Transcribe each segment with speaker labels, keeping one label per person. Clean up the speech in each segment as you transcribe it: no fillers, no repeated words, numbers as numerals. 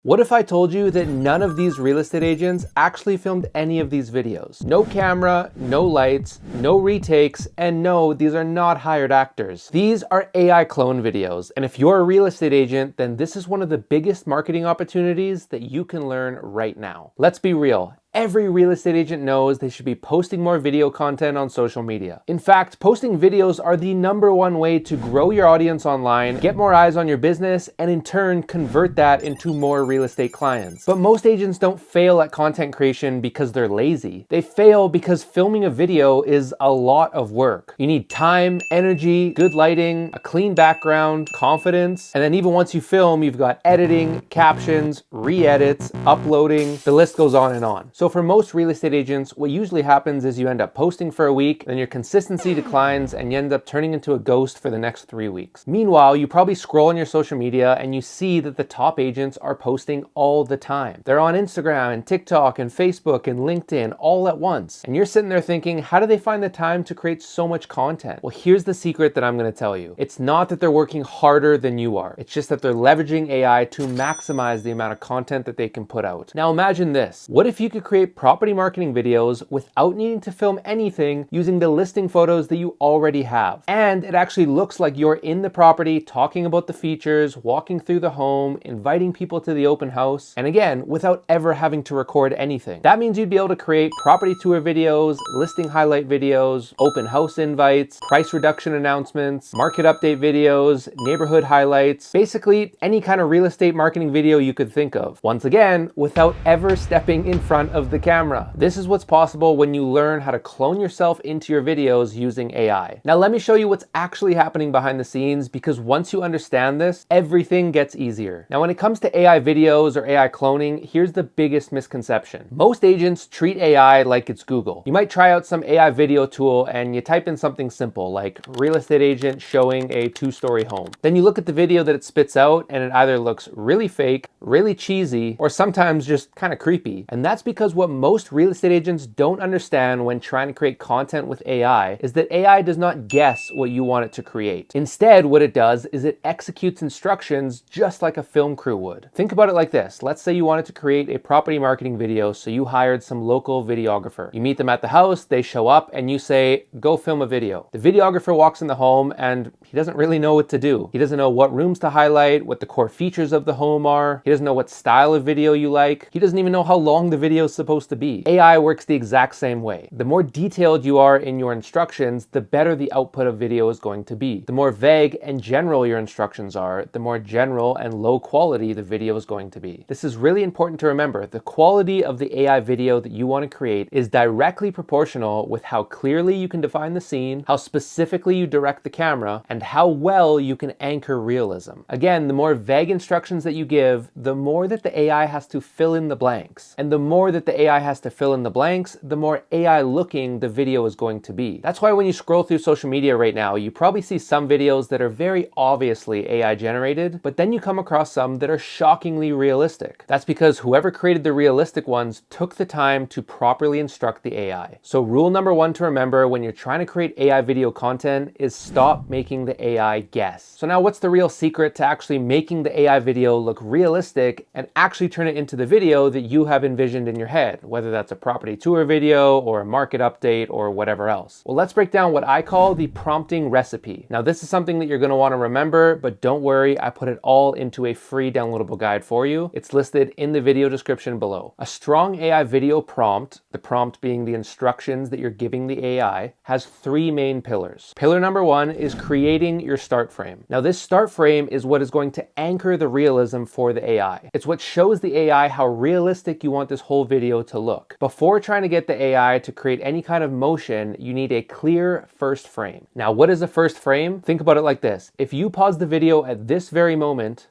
Speaker 1: What if I told you that none of these real estate agents actually filmed any of these videos? No camera, no lights, no retakes, and no, these are not hired actors. These are AI clone videos, and if you're a real estate agent, then this is one of the biggest marketing opportunities that you can learn right now. Let's be real. Every real estate agent knows they should be posting more video content on social media. In fact, posting videos are the #1 way to grow your audience online, get more eyes on your business, and in turn convert that into more real estate clients. But most agents don't fail at content creation because they're lazy. They fail because filming a video is a lot of work. You need time, energy, good lighting, a clean background, confidence, and then even once you film, you've got editing, captions, re-edits, uploading, the list goes on and on. So for most real estate agents, what usually happens is you end up posting for a week, then your consistency declines, and you end up turning into a ghost for the next 3 weeks. Meanwhile, you probably scroll on your social media and you see that the top agents are posting all the time. They're on Instagram and TikTok and Facebook and LinkedIn all at once. And you're sitting there thinking, how do they find the time to create so much content? Well, here's the secret that I'm gonna tell you. It's not that they're working harder than you are. It's just that they're leveraging AI to maximize the amount of content that they can put out. Now imagine this. What if you could create property marketing videos without needing to film anything using the listing photos that you already have? And it actually looks like you're in the property talking about the features, walking through the home, inviting people to the open house, and again, without ever having to record anything. That means you'd be able to create property tour videos, listing highlight videos, open house invites, price reduction announcements, market update videos, neighborhood highlights, basically any kind of real estate marketing video you could think of. Once again, without ever stepping in front of the camera. This is what's possible when you learn how to clone yourself into your videos using AI. Now let me show you what's actually happening behind the scenes, because once you understand this, everything gets easier. Now when it comes to AI videos or AI cloning, here's the biggest misconception. Most agents treat AI like it's Google. You might try out some AI video tool and you type in something simple like real estate agent showing a 2-story home. Then you look at the video that it spits out and it either looks really fake, really cheesy, or sometimes just kind of creepy. And that's because what most real estate agents don't understand when trying to create content with AI is that AI does not guess what you want it to create. Instead, what it does is it executes instructions just like a film crew would. Think about it like this. Let's say you wanted to create a property marketing video, so you hired some local videographer. You meet them at the house, they show up, and you say, go film a video. The videographer walks in the home and he doesn't really know what to do. He doesn't know what rooms to highlight, what the core features of the home are. He doesn't know what style of video you like. He doesn't even know how long the video is supposed to be. AI works the exact same way. The more detailed you are in your instructions, the better the output of video is going to be. The more vague and general your instructions are, the more general and low quality the video is going to be. This is really important to remember. The quality of the AI video that you want to create is directly proportional with how clearly you can define the scene, how specifically you direct the camera, and how well you can anchor realism. Again, the more vague instructions that you give, the more that the AI has to fill in the blanks. And the more that the AI has to fill in the blanks, the more AI looking the video is going to be. That's why when you scroll through social media right now, you probably see some videos that are very obviously AI generated, but then you come across some that are shockingly realistic. That's because whoever created the realistic ones took the time to properly instruct the AI. So rule #1 to remember when you're trying to create AI video content is stop making the AI guess. So now what's the real secret to actually making the AI video look realistic and actually turn it into the video that you have envisioned in your head, whether that's a property tour video or a market update or whatever else? Well, let's break down what I call the prompting recipe. Now this is something that you're going to want to remember, but don't worry, I put it all into a free downloadable guide for you. It's listed in the video description below. A strong AI video prompt, the prompt being the instructions that you're giving the AI, has 3 main pillars. Pillar #1 is creating your start frame. Now this start frame is what is going to anchor the realism for the AI. It's what shows the AI how realistic you want this whole video to look. Before trying to get the AI to create any kind of motion, you need a clear first frame. Now, what is a first frame? Think about it like this. If you pause the video at this very moment,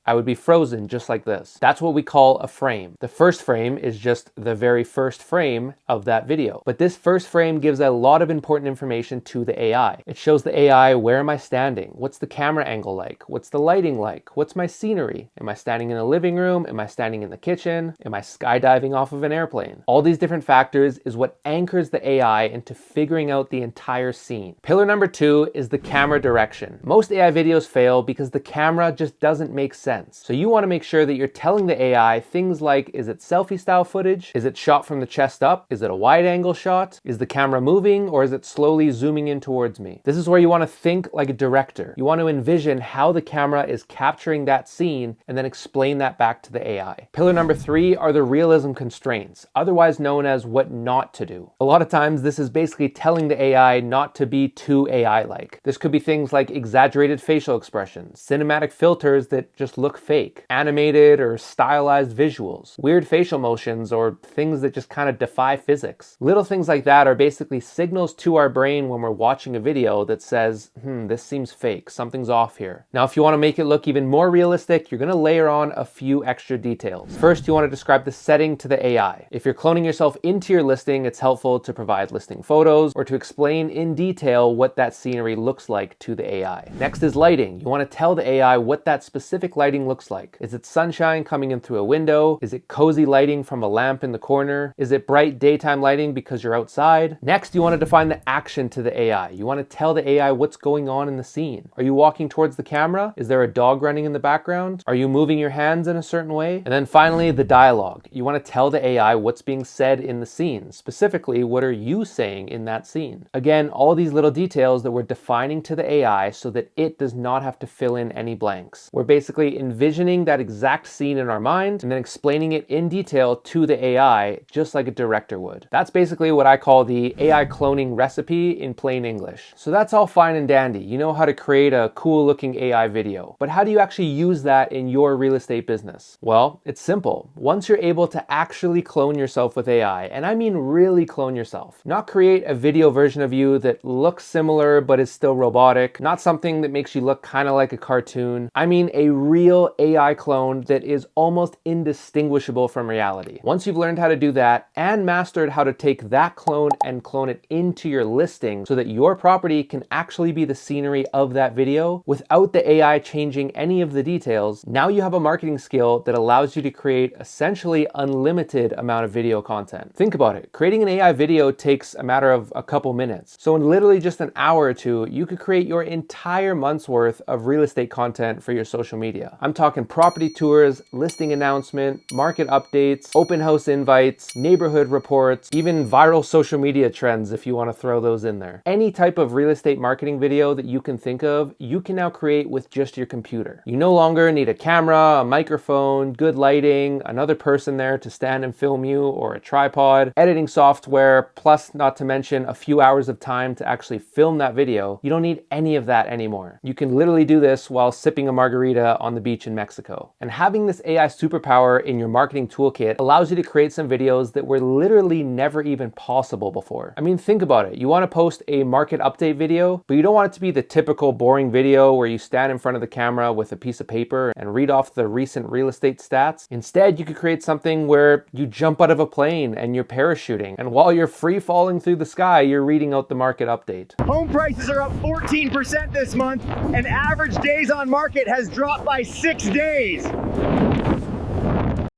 Speaker 1: I would be frozen just like this. That's what we call a frame. The first frame is just the very first frame of that video. But this first frame gives a lot of important information to the AI. It shows the AI, where am I standing? What's the camera angle like? What's the lighting like? What's my scenery? Am I standing in a living room? Am I standing in the kitchen? Am I skydiving off of an airplane? All these different factors is what anchors the AI into figuring out the entire scene. Pillar #2 is the camera direction. Most AI videos fail because the camera just doesn't make sense sense. So you want to make sure that you're telling the AI things like, is it selfie style footage? Is it shot from the chest up? Is it a wide angle shot? Is the camera moving, or is it slowly zooming in towards me? This is where you want to think like a director. You want to envision how the camera is capturing that scene and then explain that back to the AI. Pillar number 3 are the realism constraints, otherwise known as what not to do. A lot of times this is basically telling the AI not to be too AI-like. This could be things like exaggerated facial expressions, cinematic filters that just look fake, animated or stylized visuals, weird facial motions, or things that just kind of defy physics. Little things like that are basically signals to our brain when we're watching a video that says, this seems fake, something's off here. Now, if you want to make it look even more realistic, you're going to layer on a few extra details. First, you want to describe the setting to the AI. If you're cloning yourself into your listing, it's helpful to provide listing photos or to explain in detail what that scenery looks like to the AI. Next is lighting. You want to tell the AI what that specific lighting looks like. Is it sunshine coming in through a window? Is it cozy lighting from a lamp in the corner? Is it bright daytime lighting because you're outside? Next, you want to define the action to the AI. You want to tell the AI what's going on in the scene. Are you walking towards the camera? Is there a dog running in the background? Are you moving your hands in a certain way? And then finally, the dialogue. You want to tell the AI what's being said in the scene. Specifically, what are you saying in that scene? Again, all these little details that we're defining to the AI so that it does not have to fill in any blanks. We're basically envisioning that exact scene in our mind and then explaining it in detail to the AI, just like a director would. That's basically what I call the AI cloning recipe in plain English. So that's all fine and dandy. You know how to create a cool looking AI video, but how do you actually use that in your real estate business? Well, it's simple. Once you're able to actually clone yourself with AI, and I mean really clone yourself, not create a video version of you that looks similar but is still robotic, not something that makes you look kind of like a cartoon. I mean a real AI clone that is almost indistinguishable from reality. Once you've learned how to do that and mastered how to take that clone and clone it into your listing so that your property can actually be the scenery of that video without the AI changing any of the details, now you have a marketing skill that allows you to create essentially unlimited amount of video content. Think about it. Creating an AI video takes a matter of a couple minutes. So in literally just an hour or two, you could create your entire month's worth of real estate content for your social media. I'm talking property tours, listing announcement, market updates, open house invites, neighborhood reports, even viral social media trends if you want to throw those in there. Any type of real estate marketing video that you can think of, you can now create with just your computer. You no longer need a camera, a microphone, good lighting, another person there to stand and film you, or a tripod, editing software, plus not to mention a few hours of time to actually film that video. You don't need any of that anymore. You can literally do this while sipping a margarita on the beach in Mexico. And having this AI superpower in your marketing toolkit allows you to create some videos that were literally never even possible before. I mean, think about it. You want to post a market update video, but you don't want it to be the typical boring video where you stand in front of the camera with a piece of paper and read off the recent real estate stats. Instead, you could create something where you jump out of a plane and you're parachuting, and while you're free falling through the sky, you're reading out the market update.
Speaker 2: Home prices are up 14% this month, and average days on market has dropped by 6 days.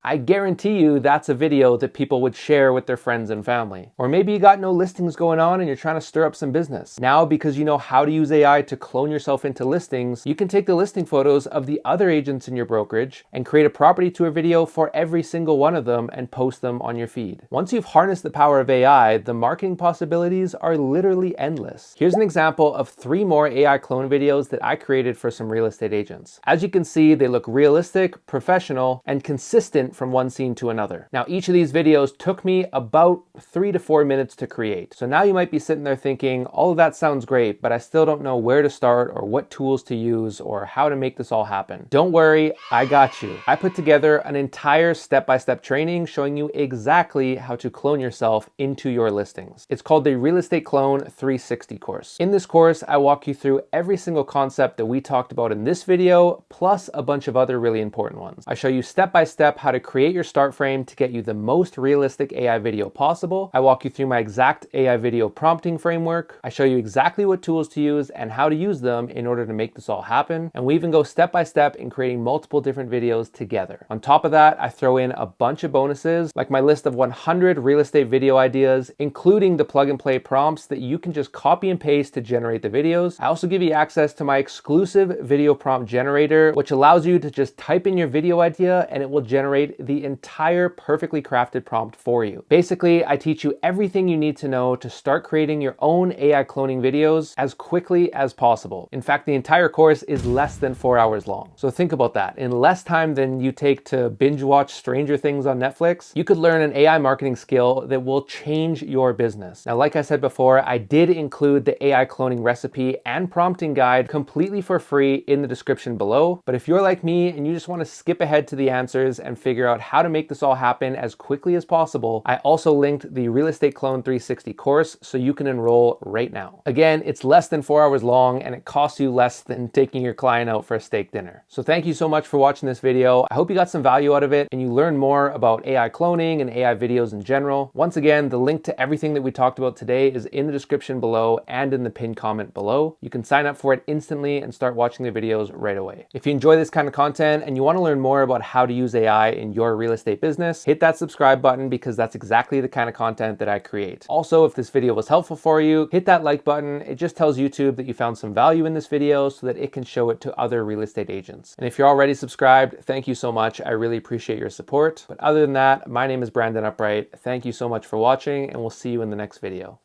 Speaker 1: I guarantee you that's a video that people would share with their friends and family. Or maybe you got no listings going on and you're trying to stir up some business. Now, because you know how to use AI to clone yourself into listings, you can take the listing photos of the other agents in your brokerage and create a property tour video for every single one of them and post them on your feed. Once you've harnessed the power of AI, the marketing possibilities are literally endless. Here's an example of 3 more AI clone videos that I created for some real estate agents. As you can see, they look realistic, professional, and consistent from one scene to another. Now, each of these videos took me about 3 to 4 minutes to create. So now you might be sitting there thinking, all of that sounds great, but I still don't know where to start or what tools to use or how to make this all happen. Don't worry, I got you. I put together an entire step-by-step training showing you exactly how to clone yourself into your listings. It's called the Real Estate Clone 360 course. In this course, I walk you through every single concept that we talked about in this video, plus a bunch of other really important ones. I show you step-by-step how to create your start frame to get you the most realistic AI video possible. I walk you through my exact AI video prompting framework. I show you exactly what tools to use and how to use them in order to make this all happen. And we even go step by step in creating multiple different videos together. On top of that, I throw in a bunch of bonuses, like my list of 100 real estate video ideas, including the plug and play prompts that you can just copy and paste to generate the videos. I also give you access to my exclusive video prompt generator, which allows you to just type in your video idea and it will generate the entire perfectly crafted prompt for you. Basically, I teach you everything you need to know to start creating your own AI cloning videos as quickly as possible. In fact, the entire course is less than 4 hours long. So think about that. In less time than you take to binge watch Stranger Things on Netflix, you could learn an AI marketing skill that will change your business. Now, like I said before, I did include the AI cloning recipe and prompting guide completely for free in the description below. But if you're like me and you just want to skip ahead to the answers and figure out how to make this all happen as quickly as possible, I also linked the Real Estate Clone 360 course so you can enroll right now. Again, it's less than 4 hours long and it costs you less than taking your client out for a steak dinner. So thank you so much for watching this video. I hope you got some value out of it and you learned more about AI cloning and AI videos in general. Once again, the link to everything that we talked about today is in the description below and in the pinned comment below. You can sign up for it instantly and start watching the videos right away. If you enjoy this kind of content and you want to learn more about how to use AI in your real estate business, hit that subscribe button because that's exactly the kind of content that I create. Also, if this video was helpful for you, hit that like button. It just tells YouTube that you found some value in this video so that it can show it to other real estate agents. And if you're already subscribed, thank you so much. I really appreciate your support. But other than that, my name is Brandon Upright. Thank you so much for watching and we'll see you in the next video.